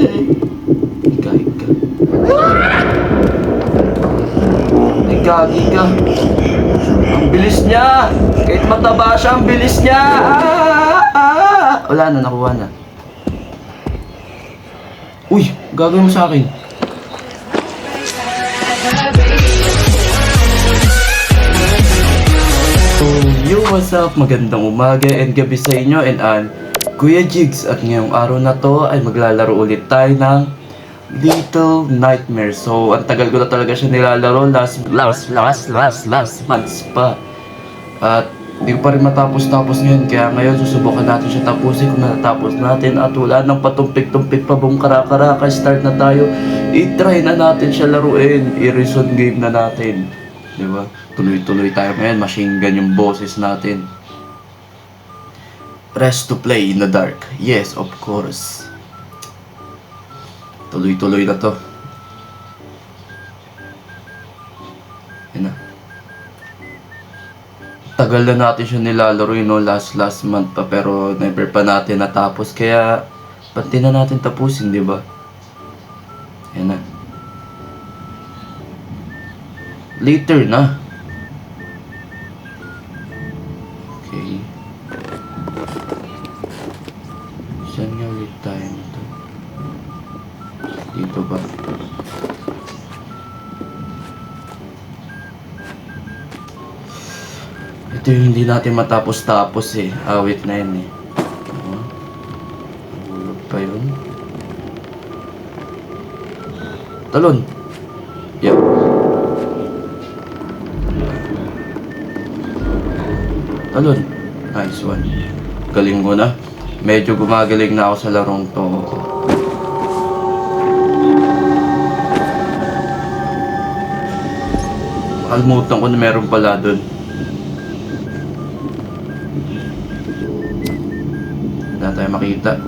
Ika, ika. Ika, ika. Ang bilis niya! Kahit mataba siya, ang bilis niya! Wala na, nakuha na. Uy! Gagawin mo sa akin. So, yo, what's up? Magandang umaga and gabi sa inyo, and Kuya Jigs. At ngayong araw na to ay maglalaro ulit tayo ng Little Nightmares. So, ang tagal ko na talaga siya nilalaro, last months pa. At hindi ko pa rin matapos ngayon, kaya ngayon susubukan natin siya tapusin kung natatapos natin. At wala nang patumpik-tumpik pa buong kara-kara, start na tayo. I-try na natin siya laruin, i-reason game na natin, diba? Tuloy-tuloy tayo ngayon, machine gun yung boses natin. Rest to play in the dark. Yes, of course. Tuloy-tuloy na to. Yan na. Tagal na natin siya nilalaro, last month pa, pero never pa natin natapos. Kaya, pati na natin tapusin, di ba? Yan na. Later na. Okay. Saan nga ulit tayo nito? Dito ba? Ito yung hindi natin matapos-tapos eh. Awit na yun eh. Hulog pa yun. Talon! Yup. Talon. Nice one. Galing ko na. Medyo gumagaling na ako sa larong to. Kalmutan ko na meron pala dun. Wala tayo makita.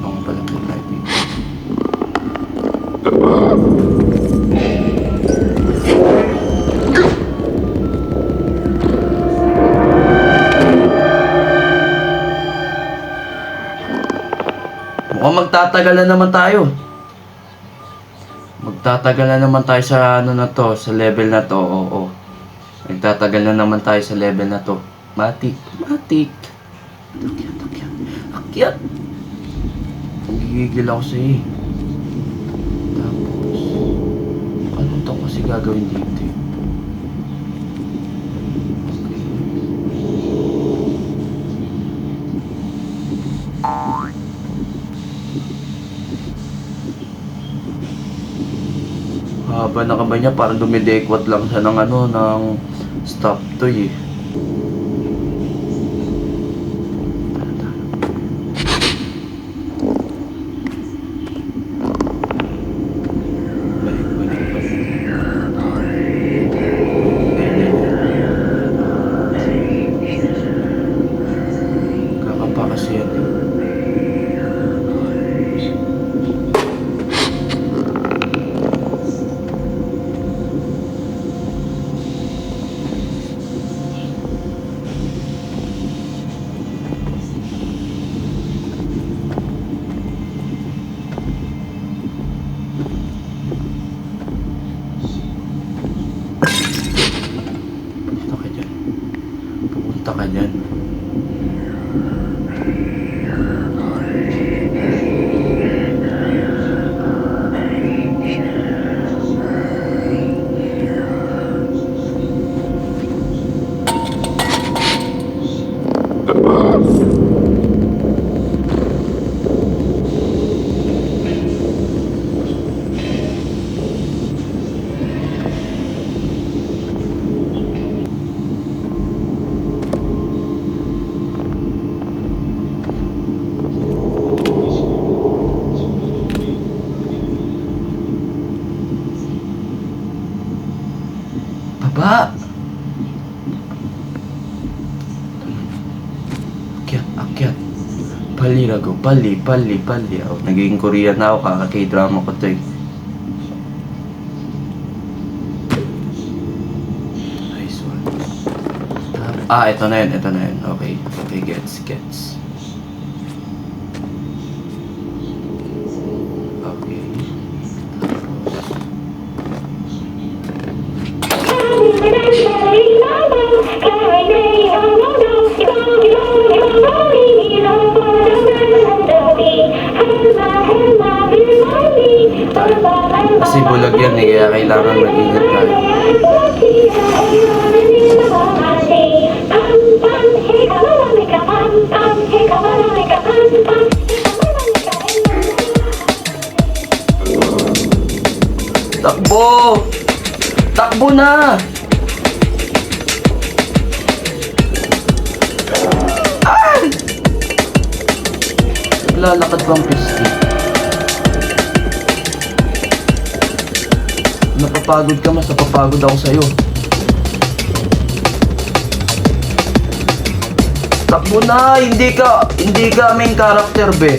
Ang pala po tayo dito. Mukhang magtatagal na naman tayo. Magtatagal na naman tayo sa ano na to, sa level na to. Oo. Magtatagal na naman tayo sa level na to. Matik. Akyat. Gigigil ako sa Tapos, ano to kasi gagawin dito eh? Haba na kamay niya, parang dumidekwat lang siya ng ng stop toy eh. Kakapa kasi yan eh. Pupunta ka dyan. Baba! Akyat. Palirago. Pali. Oh, naging Korean na ako. Kaka-K-drama ko to eh. Nice one. Ito na yun. Okay, gets. Kasi bulag yan eh, kaya kailangan mag-ingat tayo. Takbo! Takbo na! Ah! Lalakad pa ang piste. Napapagod ka, mas napapagod ako sa'yo. Takbo na! Hindi ka main character, be.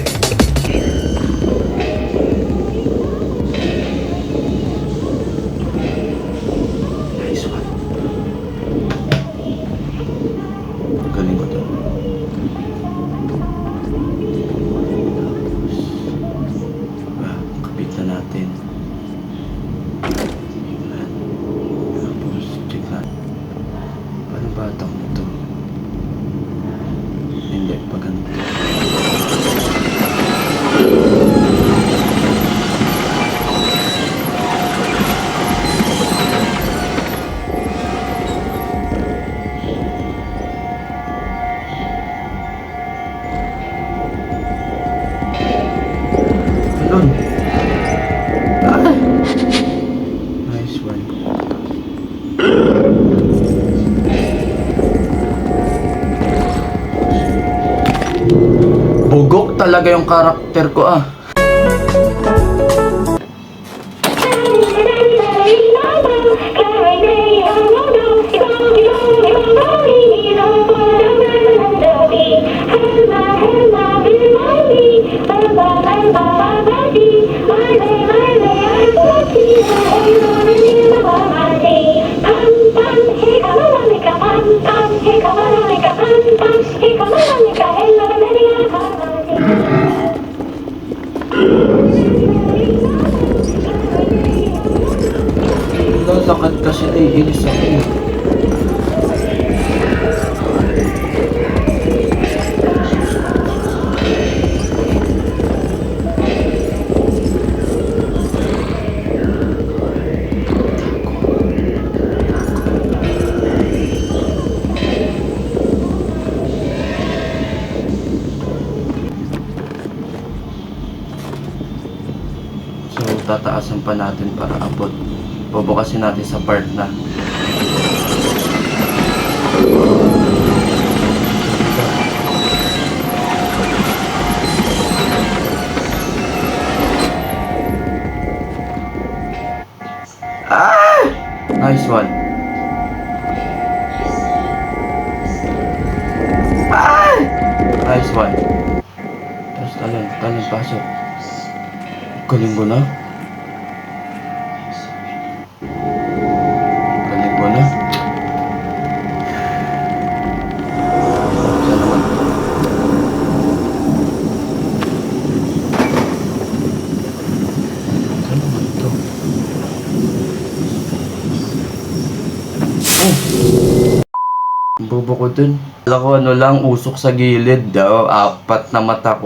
Nice one. Galing ko to. Kapit na natin. Tapos, check na. Paano batak mo to? Hindi, pag ganito. Alon! Ah! Nice one. Bugok talaga yung karakter ko ah. Lalakad kasi naiinis ako. So, tataasan pa natin para abot. Bubukasin natin sa part na. Ah! Nice one. Ah! Nice one. Tapos talon, pasok. Galing mo na. Galing mo na. Saan naman to? Saan naman to? Oh! Bobo ko dun. Alam ko ano lang, usok sa gilid daw. Apat na mata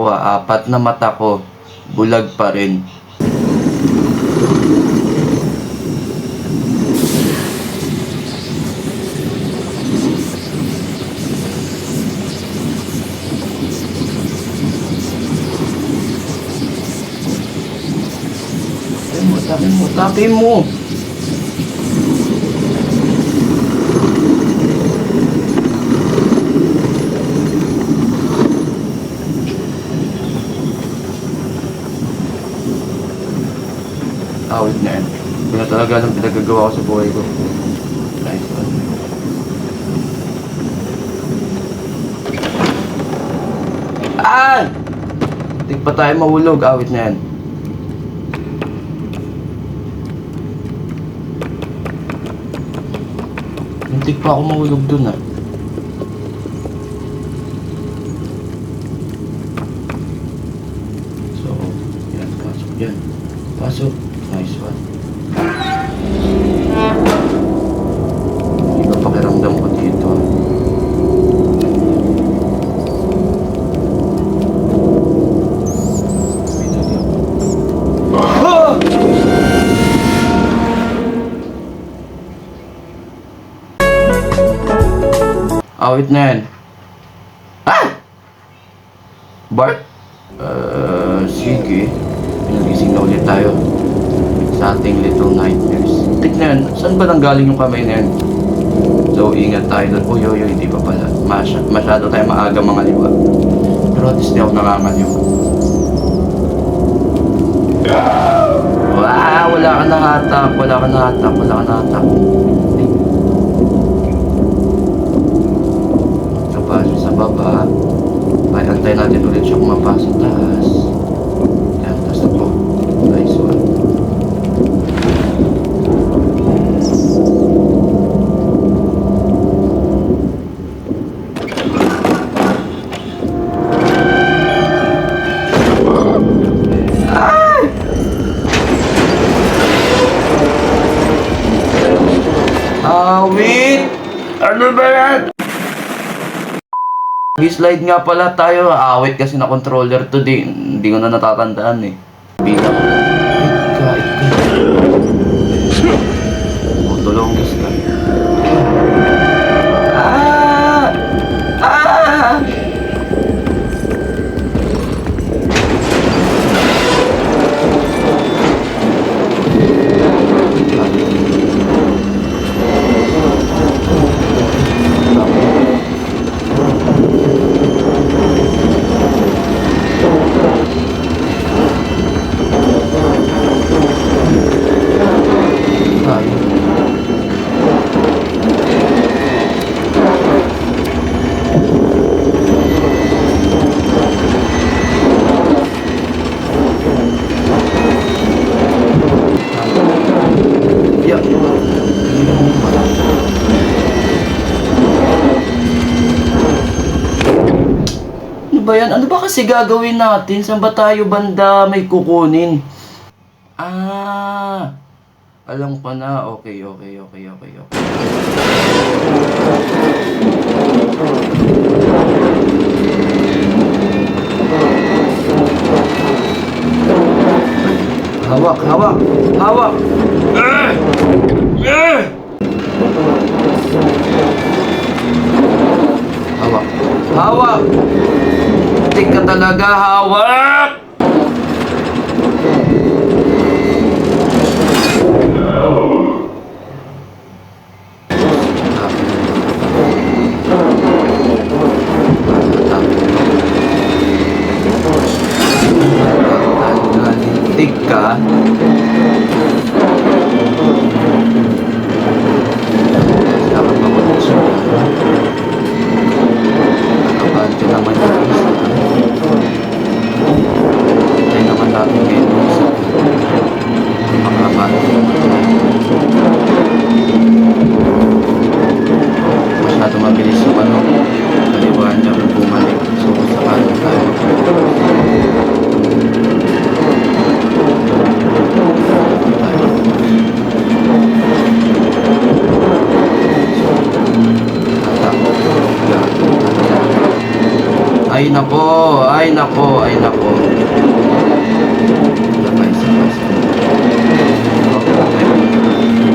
ko. Bulag pa rin. Tapin mo. Awit na yan. Hindi na talaga alam pinagagawa ko sa buhay ko. Nice one. Ah! Hindi pa tayo mahulog. Awit na yan. Hindi pa ako mahulog dun ah. So, yan. Pasok yan. Pasok. Nice one. Iba pakiramdam ko dito. Ah! Awit na yan. Ah! Bart? Sige. Nagising na ulit tayo sa ating Little Nightmares. Tignan, saan ba nanggaling yung kamay na yan? So, ingat tayo doon. Uy, hindi pa pala. Masyado tayo maaga mga liwa. Pero at least di ako nakakaliw. Wala ka na hatak. Napasok sa baba. Ay, antayin natin ulit siya kumapasok sa taas. Yan, taas na po. Nice one. Wait! Ano ba yan? Slide nga pala tayo. Awit kasi na controller to. Hindi ko na natatandaan eh. Bilang. Tulong ka. Ba yan? Ano ba kasi gagawin natin? Saan ba tayo banda may kukunin? Alam ko na. Okay. Hawak! Hawak! Tik ka talaga, hawak! Tik ka. Masyado mabilis yung kaliwaan niya kung bumalik. So, sa kanan tayo. Ay nako.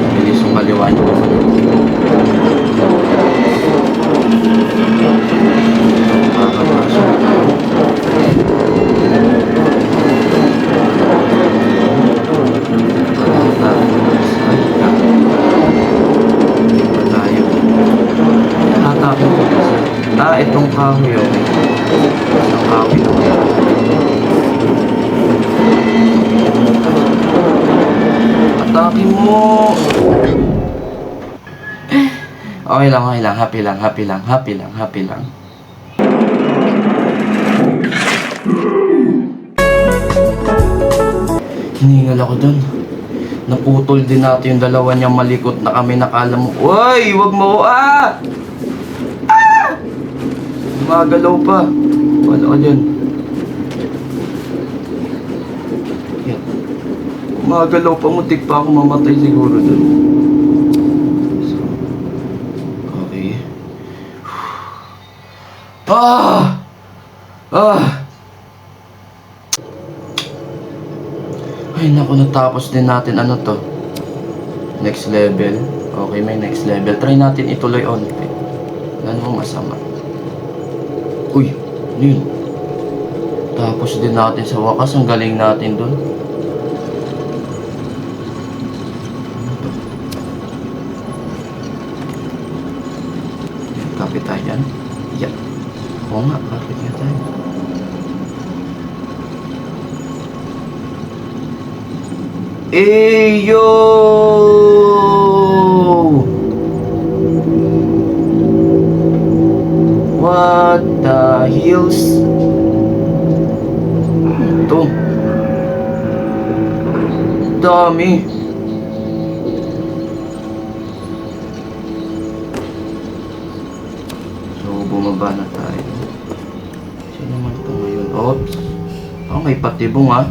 Mabilis yung kaliwaan niya. Itong kahoy yun. Isang kahoy naman. Atake mo! Okay lang. Happy lang. Hiningal ako dun. Naputol din natin yung dalawa niyang malikot na kami nakala mo. Uy! Wag mo! Magalaw pa. Wala ka dyan. Magalaw pa. Muntik pa ako mamatay siguro dun. So, okay. Ay naku, natapos din natin. Ano to? Next level. Okay, may next level. Try natin ituloy on. Wala namang masama. Uy, ano yun? Tapos din natin sa wakas, ang galing natin dun. Kapit tayo dyan. Yeah. Oo nga, kapit nga tayo. Yo! What the hills? Ito. Dami. So, bumaba na tayo. Sino naman ito ngayon? Oops. Oh, may patibong ah.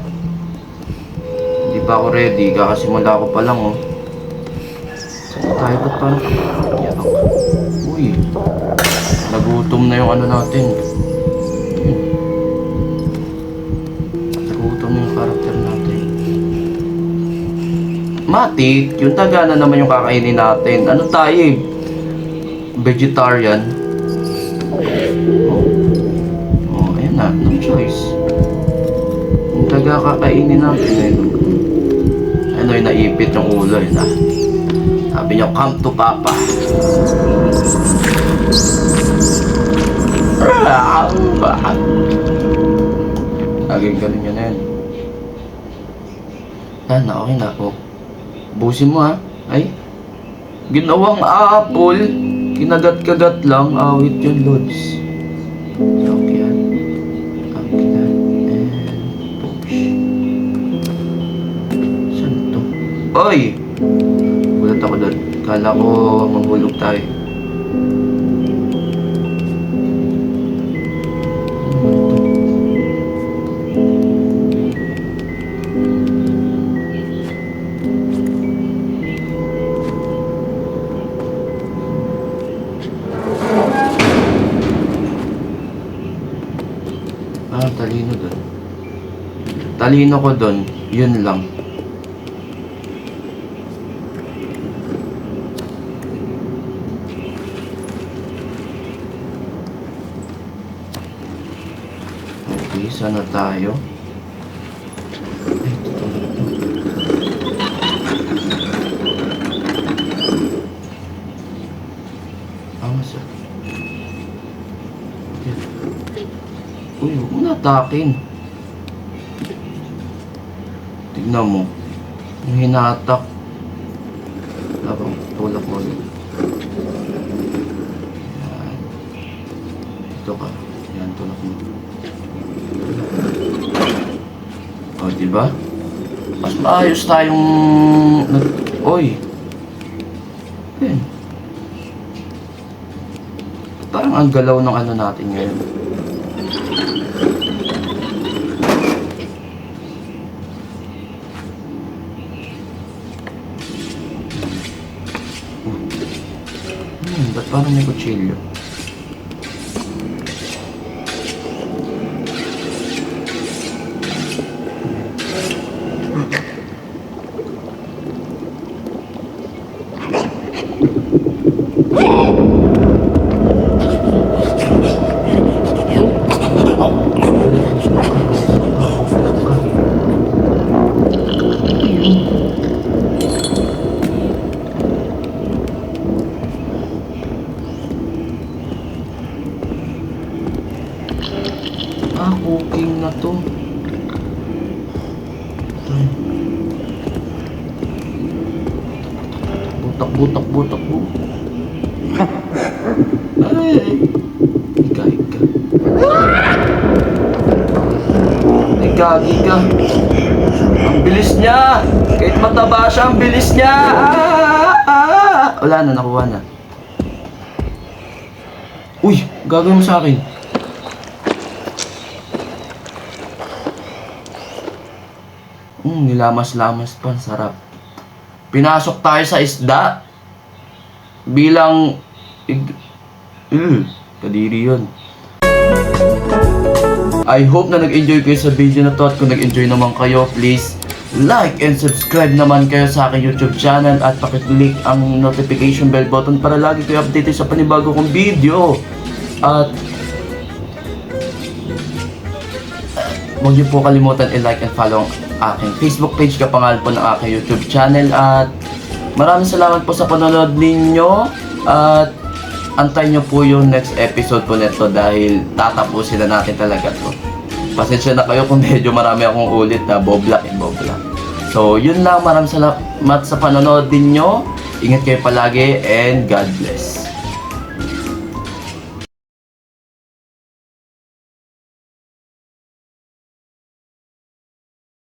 Hindi pa ako ready. Kakasimula ko pa lang oh. Saan tayo? Ba't parang... Yak. Uy. Nagutom na yung ano natin. Nagutom na yung karakter natin. Matik, yung taga na naman yung kakainin natin. Ano tayo eh? Vegetarian. Oh, ayan na. No choice. Yung taga kakainin natin eh. Ano yung naipit yung ulo yun ah. Sabi niyo, come to Papa. Aging galing yun na yan. Yan, okay na po. Busin mo ha. Ay, ginawang apple. Kinagat-kagat lang. Awit yun, Lods. Okay yan. Okay yan. And push. Saan to? Oy! Gulat ako doon. Kala ko maghulog tayo. Talino doon. Talino ko doon. Yun lang. Okay, sana tayo. Ay, tutulog to. Masa. Uy, huwag mo natakin. Tignan mo. Yung hinatak. Labang tulak mo ulit. Yan. Ito ka. Yan, tulak mo. O, diba? Mas maayos tayong... Oy. Yan. Parang ang galaw ng ano natin ngayon. Ba't parang may kutsilyo? Cooking na to. Butak. Ay. Ika. Ay, gagi ka. Ang bilis niya. Kahit mataba siya, ang bilis niya. Wala na, nakuha na. Uy, gagawin mo sa akin. Nilamas-lamas pa, sarap. Pinasok tayo sa isda bilang kadiri yun. I hope na nag-enjoy kayo sa video na to, at kung nag-enjoy naman kayo, please like and subscribe naman kayo sa aking YouTube channel at pakiclick ang notification bell button para lagi kayo updated sa panibago kong video. At huwag niyo po kalimutan i-like and follow ang aking Facebook page, kapangalan po ng aking YouTube channel. At maraming salamat po sa panonood ninyo. At antayin nyo po yung next episode po nito dahil tatapusin na natin talaga to. Pasensya na kayo kung medyo marami akong ulit na boblak and boblak. So yun lang, maraming salamat sa panonood ninyo. Ingat kayo palagi and God bless.